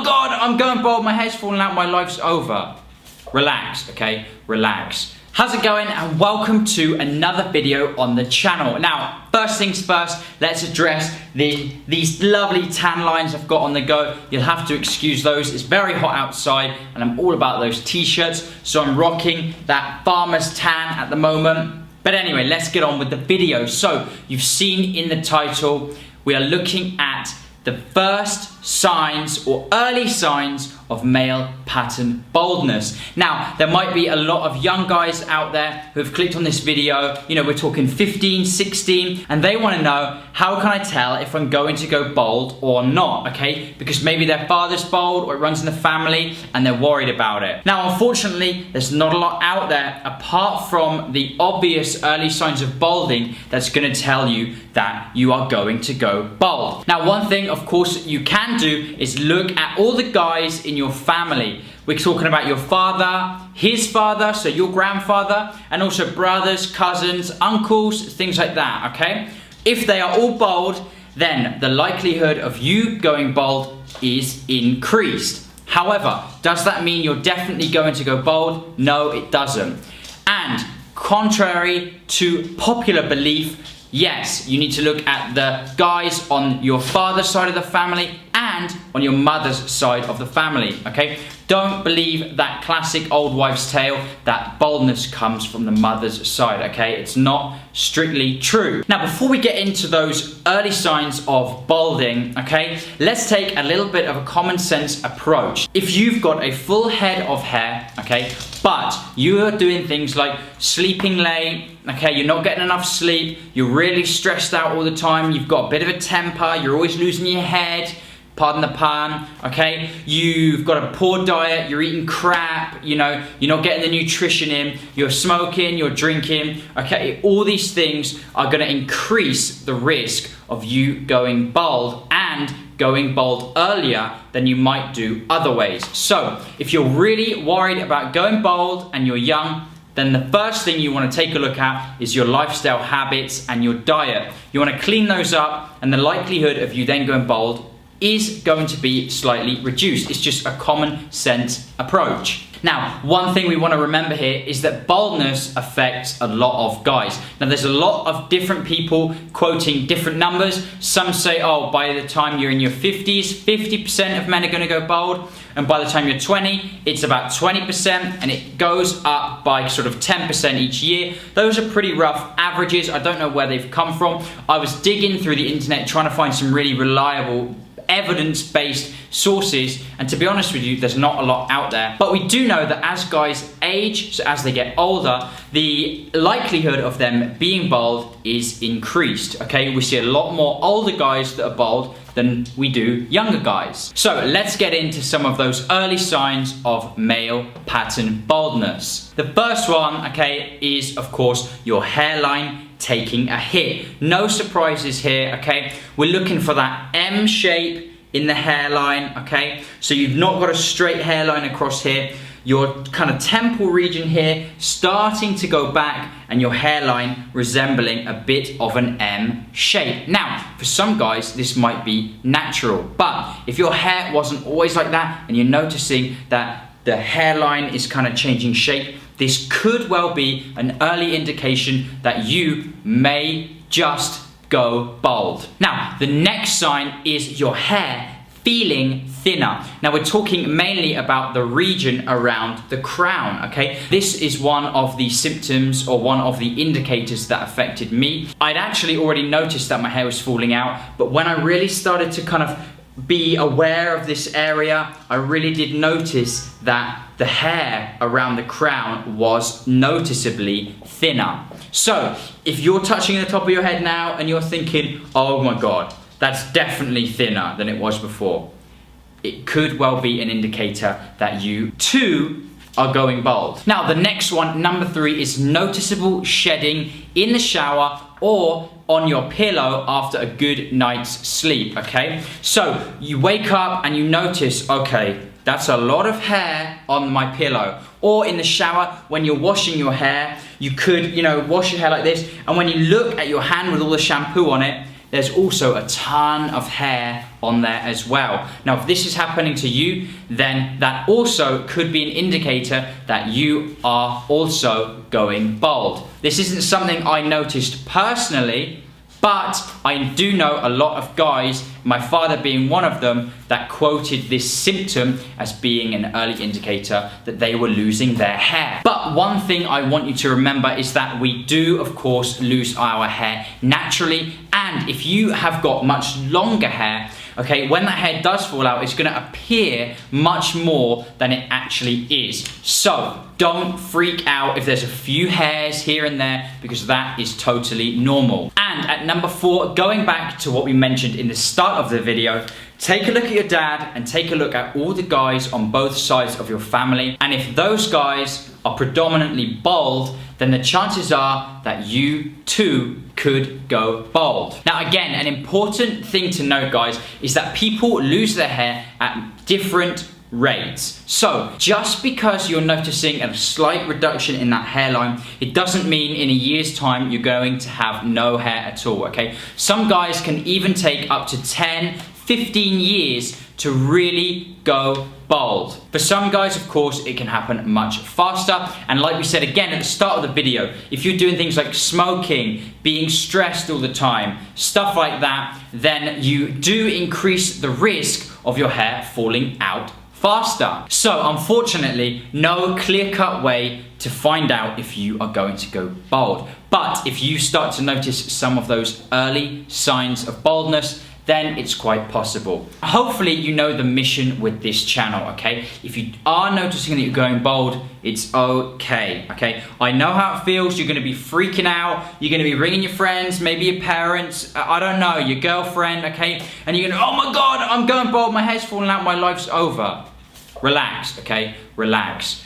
God, I'm going bald, my hair's falling out, my life's over. Relax, okay? Relax. How's it going? And welcome to another video on the channel. Now, first things first, let's address these lovely tan lines I've got on the go. You'll have to excuse those. It's very hot outside and I'm all about those t-shirts. So I'm rocking that farmer's tan at the moment. But anyway, let's get on with the video. So you've seen in the title, we are looking at the first signs or early signs of male pattern baldness. Now, there might be a lot of young guys out there who have clicked on this video, you know, we're talking 15, 16, and they want to know, how can I tell if I'm going to go bald or not, okay? Because maybe their father's bald or it runs in the family and they're worried about it. Now, unfortunately, there's not a lot out there apart from the obvious early signs of balding that's going to tell you that you are going to go bald. Now, one thing, of course, you can do is look at all the guys in your family. We're talking about your father, his father, so your grandfather, and also brothers, cousins, uncles, things like that, okay? If they are all bald, then the likelihood of you going bald is increased. However, does that mean you're definitely going to go bald? No, it doesn't. And contrary to popular belief, yes, you need to look at the guys on your father's side of the family and on your mother's side of the family, okay? Don't believe that classic old wives' tale that baldness comes from the mother's side, okay? It's not strictly true. Now, before we get into those early signs of balding, okay, let's take a little bit of a common sense approach. If you've got a full head of hair, okay, but you are doing things like sleeping late, okay, you're not getting enough sleep, you're really stressed out all the time, you've got a bit of a temper, you're always losing your head, pardon the pun, okay? You've got a poor diet, you're eating crap, you know, you're not getting the nutrition in, you're smoking, you're drinking, okay? All these things are gonna increase the risk of you going bald and going bald earlier than you might do otherwise. So, if you're really worried about going bald and you're young, then the first thing you want to take a look at is your lifestyle habits and your diet. You want to clean those up, and the likelihood of you then going bald is going to be slightly reduced. It's just a common sense approach. Now, one thing we want to remember here is that baldness affects a lot of guys. Now, there's a lot of different people quoting different numbers. Some say, oh, by the time you're in your 50s, 50% of men are going to go bald. And by the time you're 20, it's about 20%, and it goes up by sort of 10% each year. Those are pretty rough averages. I don't know where they've come from. I was digging through the internet trying to find some really reliable evidence-based sources, and to be honest with you, there's not a lot out there. But we do know that as guys age, so as they get older, the likelihood of them being bald is increased, okay? We see a lot more older guys that are bald than we do younger guys. So let's get into some of those early signs of male pattern baldness. The first one, okay, is of course your hairline taking a hit. No surprises here, okay? We're looking for that M shape in the hairline, okay? So you've not got a straight hairline across here. Your kind of temple region here starting to go back, and your hairline resembling a bit of an M shape. Now, for some guys, this might be natural, but if your hair wasn't always like that and you're noticing that the hairline is kind of changing shape, this could well be an early indication that you may just go bald. Now, the next sign is your hair feeling thinner. Now, we're talking mainly about the region around the crown, okay? This is one of the symptoms or one of the indicators that affected me. I'd actually already noticed that my hair was falling out, but when I really started to kind of be aware of this area, I really did notice that the hair around the crown was noticeably thinner. So, if you're touching the top of your head now and you're thinking, oh my God, that's definitely thinner than it was before, it could well be an indicator that you too are going bald. Now, the next one, number 3, is noticeable shedding in the shower or on your pillow after a good night's sleep, okay? So, you wake up and you notice, okay, that's a lot of hair on my pillow. Or in the shower, when you're washing your hair, you could, wash your hair like this, and when you look at your hand with all the shampoo on it, there's also a ton of hair on there as well. Now, if this is happening to you, then that also could be an indicator that you are also going bald. This isn't something I noticed personally, but I do know a lot of guys, my father being one of them, that quoted this symptom as being an early indicator that they were losing their hair. But one thing I want you to remember is that we do, of course, lose our hair naturally. And if you have got much longer hair, okay, when that hair does fall out, it's gonna appear much more than it actually is. So don't freak out if there's a few hairs here and there, because that is totally normal. And at number 4, going back to what we mentioned in the start of the video, take a look at your dad and take a look at all the guys on both sides of your family. And if those guys are predominantly bald, then the chances are that you too could go bald. Now again, an important thing to note, guys, is that people lose their hair at different rates. So just because you're noticing a slight reduction in that hairline, it doesn't mean in a year's time you're going to have no hair at all, okay? Some guys can even take up to 10, 15 years to really go bald. For some guys, of course, it can happen much faster. And like we said again at the start of the video, if you're doing things like smoking, being stressed all the time, stuff like that, then you do increase the risk of your hair falling out faster. So unfortunately, no clear-cut way to find out if you are going to go bald. But if you start to notice some of those early signs of baldness, then it's quite possible. Hopefully you know the mission with this channel, okay? If you are noticing that you're going bald, it's okay, okay? I know how it feels. You're gonna be freaking out. You're gonna be ringing your friends, maybe your parents, I don't know, your girlfriend, okay? And you're gonna, oh my God, I'm going bald, my hair's falling out, my life's over. Relax, okay? Relax.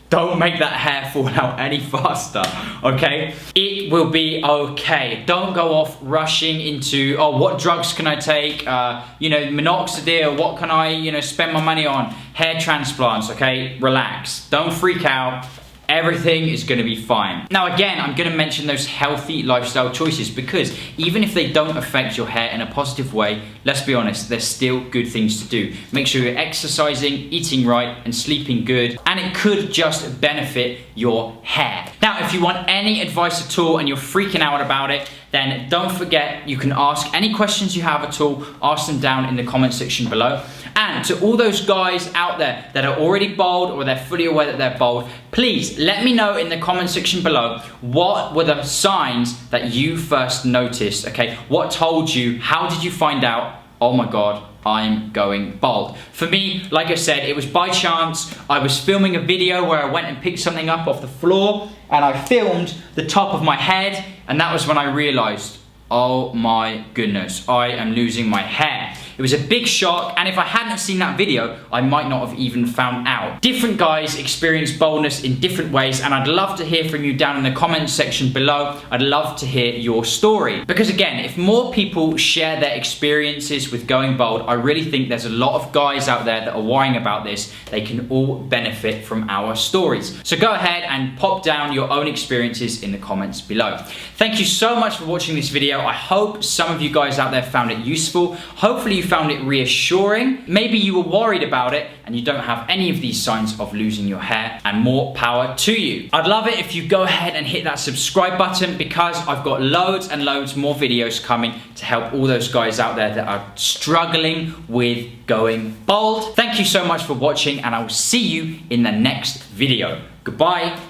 Don't make that hair fall out any faster, okay? It will be okay. Don't go off rushing into, oh, what drugs can I take? Minoxidil, what can I, spend my money on? Hair transplants, okay? Relax. Don't freak out. Everything is gonna be fine. Now again, I'm gonna mention those healthy lifestyle choices, because even if they don't affect your hair in a positive way, let's be honest, they're still good things to do. Make sure you're exercising, eating right, and sleeping good, and it could just benefit your hair. Now, if you want any advice at all and you're freaking out about it, then don't forget you can ask any questions you have at all, ask them down in the comment section below. And to all those guys out there that are already bald or they're fully aware that they're bald, please let me know in the comment section below what were the signs that you first noticed, okay? What told you, how did you find out, oh my God, I'm going bald? For me, like I said, it was by chance. I was filming a video where I went and picked something up off the floor and I filmed the top of my head, and that was when I realized, oh my goodness, I am losing my hair. It was a big shock, and if I hadn't seen that video, I might not have even found out. Different guys experience baldness in different ways, and I'd love to hear from you down in the comments section below. I'd love to hear your story. Because again, if more people share their experiences with going bald, I really think there's a lot of guys out there that are worrying about this. They can all benefit from our stories. So go ahead and pop down your own experiences in the comments below. Thank you so much for watching this video. I hope some of you guys out there found it useful. Hopefully you found it reassuring. Maybe you were worried about it and you don't have any of these signs of losing your hair, and more power to you. I'd love it if you go ahead and hit that subscribe button, because I've got loads and loads more videos coming to help all those guys out there that are struggling with going bald. Thank you so much for watching, and I will see you in the next video. Goodbye.